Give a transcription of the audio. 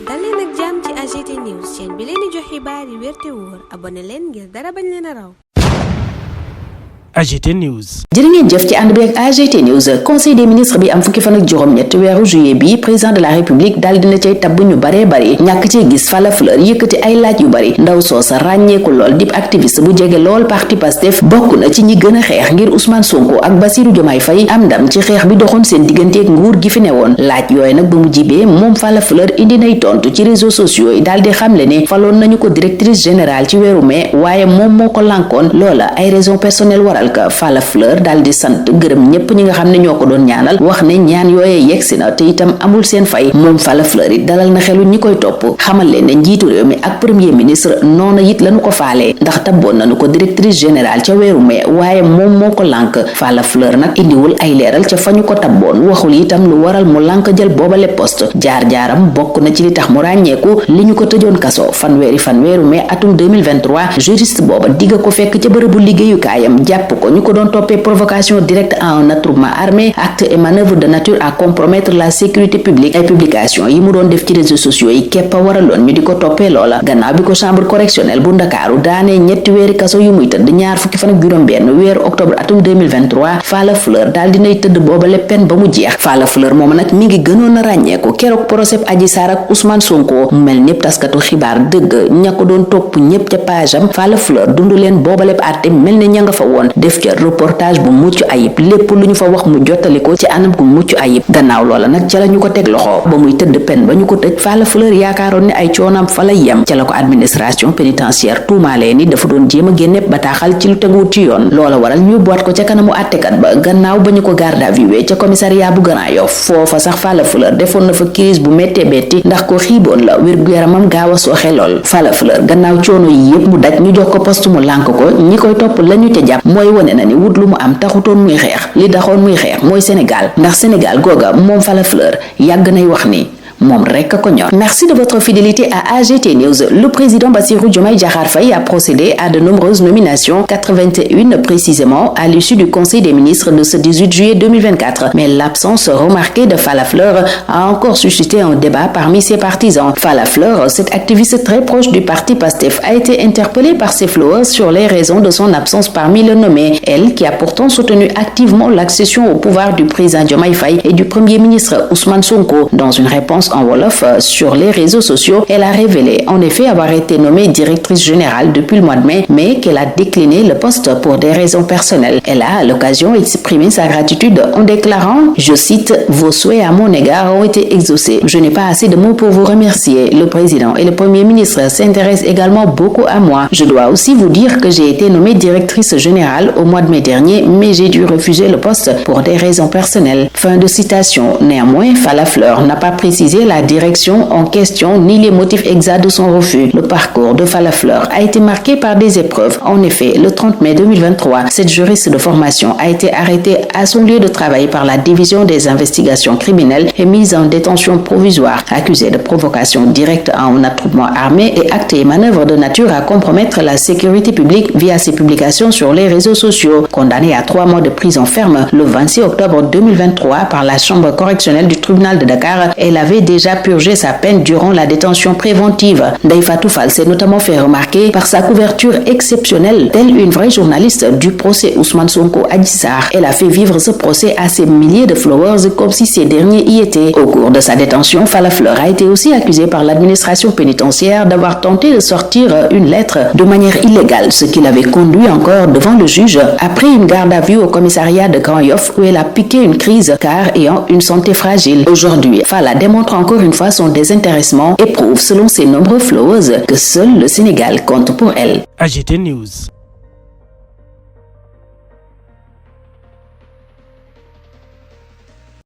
dal leen ak jàmm ci AGT News chaîne bi leen di jox xibaar yi wér te wóor abonné leen ngir dara bañ leen a raw. AGT News. jërë ngeen jëf ci ànd bi ak AGT News conseil des ministres bi am fukki fan ak juróom-ñett weeru juillet bi président de la république daal dina cay tabb ñu baree bari ñàkk cee gis Falla Fleur yëkkati ay laaj yu bari ndaw soosa ràññeeku lool dip activiste bu jege lool parti Pastef bokk na ci ñi gën a xeex ngir Ousmane Sonko ak Bassirou Diomaye Faye am ndam ci xeex bi doxoon seen digganteeg nguur gi fi newoon laaj yooyu nag ba mu jibee moom Falla Fleur indi nay tontu ci réseaux sociaux yi daal di xamle ne faloon nañu ko directrice générale ci weeru mai waaye moom moo ko lànkoon loola ay raisons personnelles waral Falla Fleur daal di sant gërëm ñépp ñi nga xam ne ñoo ko doon ñaanal wax ne ñaan yooyee yegsi na te itam amul seen fay moom Falla Fleur it dalal na xelu ñi koy topp xamal leen ne njiitu réew mi ak premier ministre noona it lañu ko faalee ndax tabboon nañu ko directrice générale ca weeru mai waaye moom moo ko lànk Falla Fleur nag indiwul ay leeral ca fa ñu ko tabboon waxul itam lu waral mu lànk jël boobale poste jaar-jaaram bokk na ci li tax mu ràññeeku li ñu ko tëjoon kaso fan weeru mai atum 2023 juriste booba digga ko fekk ca bërëbu liggéeyukaayam jàpp ko ñu ko doon toppee provocation directe à un attroupement armé acte et manœuvre de nature à compromettre la sécurité publique ay publication yi mu doon def ci réseaux sociaux yi képp a waraloon ñu di ko toppee loola gannaaw bi ko chambre correctionnelle bu Ndakaaru daanee ñetti weeri kaso yu muy tëdd ñaar fukki fan ak juróom-benn weeru octobre atum 2023 Falla Fleur daal dinay tëdd boobale peine ba mu jeex Falla Fleur moom nag mi ngi gënoon a ràññeeku keroog procès Adji Sarr ak Ousmane Sonko mu mel ñépp taskatu xibaar dëgg ña ko doon topp ñépp ca page am Falla Fleur dund leen boobale àtte mel ne ña nga fa woon def ca reportage bu mucc ayib lépp lu ñu fa wax mu jottali ko ci anam gu mucc ayib gannaaw loola nag ca la ñu ko teg loxo ba muy tëdd pen ba ñu ko tëj Falla Fleur yaakaaroon ne ay coonam fa la yem ca la ko administration pénitentiaire tuumaalee ni dafa doon jéem a génne bataaxal ci lu teguwut ci yoon loola waral ñu boot ko ca kanamu àttekat ba gannaaw ba ñu ko garde à vue ca commissariat bu Grand Yoff foofa sax Falla Fleur defoon na fa crise bu méttee betti ndax ko xiiboon la wér-gu-yaramam gaaw a sooxe lool Falla Fleur gannaaw coono yi yépp mu daj ñu jox ko poste mu lànk ko ñi koy topp lañu ca jàpp mooy wone na ni wut lu mu am taxutoon muy xeex li taxoon muy xeex mooy Sénégal ndax Sénégal googa moom Falla Fleur yàgg nay wax ni moom rekk ko ñor. Merci de votre fidélité à AGT News. Le président Bassirou Diomaye Diakhar Faye a procédé à de nombreuses nominations, 81 précisément, à l'issue du Conseil des ministres de ce 18 juillet 2024. Mais l'absence remarquée de Falla Fleur a encore suscité un débat parmi ses partisans. Falla Fleur, cette activiste très proche du parti Pastef, a été interpellée par ses followers sur les raisons de son absence parmi les nommés. Elle, qui a pourtant soutenu activement l'accession au pouvoir du président Diomaye Faye et du premier ministre Ousmane Sonko. Dans une réponse en wolof sur les réseaux sociaux, elle a révélé en effet avoir été nommée directrice générale depuis le mois de mai, mais qu'elle a décliné le poste pour des raisons personnelles. Elle a à l'occasion exprimé sa gratitude en déclarant, je cite, vos souhaits à mon égard ont été exaucés. Je n'ai pas assez de mots pour vous remercier. Le président et le premier ministre s'intéressent également beaucoup à moi. Je dois aussi vous dire que j'ai été nommée directrice générale au mois de mai dernier, mais j'ai dû refuser le poste pour des raisons personnelles. Fin de citation. Néanmoins, Falla Fleur n'a pas précisé la direction en question ni les motifs exacts de son refus. Le parcours de Falla Fleur a été marqué par des épreuves. En effet, le 30 mai 2023, cette juriste de formation a été arrêtée à son lieu de travail par la division des investigations criminelles et mise en détention provisoire, accusée de provocation directe à un attroupement armé et actes et manœuvres de nature à compromettre la sécurité publique via ses publications sur les réseaux sociaux. Condamnée à 3 mois de prison ferme le 26 octobre 2023 par la chambre correctionnelle du tribunal de Dakar, elle avait déjà purgé sa peine durant la détention préventive. Ndeye Fatou Fall s'est notamment fait remarquer par sa couverture exceptionnelle, telle une vraie journaliste du procès Ousmane Sonko Adji Sarr. Elle a fait vivre ce procès à ses milliers de followers comme si ces derniers y étaient. Au cours de sa détention, Falla Fleur a été aussi accusée par l'administration pénitentiaire d'avoir tenté de sortir une lettre de manière illégale, ce qui l'avait conduit encore devant le juge après une garde à vue au commissariat de Grand Yoff où elle a piqué une crise car ayant une santé fragile. Aujourd'hui, Falla démontre encore une fois son désintéressement et prouve selon ses nombreux followers que seul le Sénégal compte pour elle. AGT News.